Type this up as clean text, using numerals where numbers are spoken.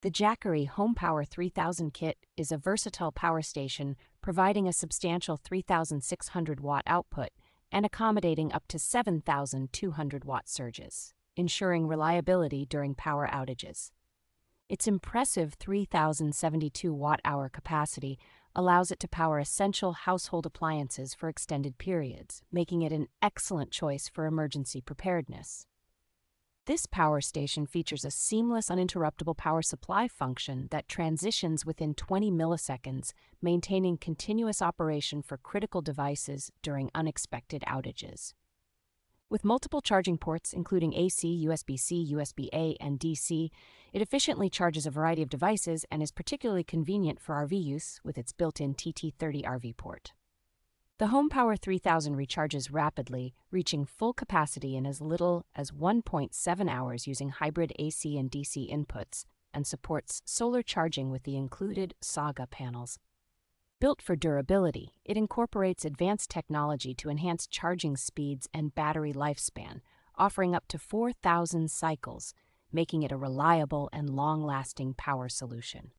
The Jackery HomePower 3000 kit is a versatile power station providing a substantial 3,600 watt output and accommodating up to 7,200 watt surges, ensuring reliability during power outages. Its impressive 3,072 watt-hour capacity allows it to power essential household appliances for extended periods, making it an excellent choice for emergency preparedness. This power station features a seamless uninterruptible power supply function that transitions within 20 milliseconds, maintaining continuous operation for critical devices during unexpected outages. With multiple charging ports, including AC, USB-C, USB-A, and DC, it efficiently charges a variety of devices and is particularly convenient for RV use with its built-in TT30 RV port. The HomePower 3000 recharges rapidly, reaching full capacity in as little as 1.7 hours using hybrid AC and DC inputs, and supports solar charging with the included SolarSaga panels. Built for durability, it incorporates advanced technology to enhance charging speeds and battery lifespan, offering up to 4,000 cycles, making it a reliable and long-lasting power solution.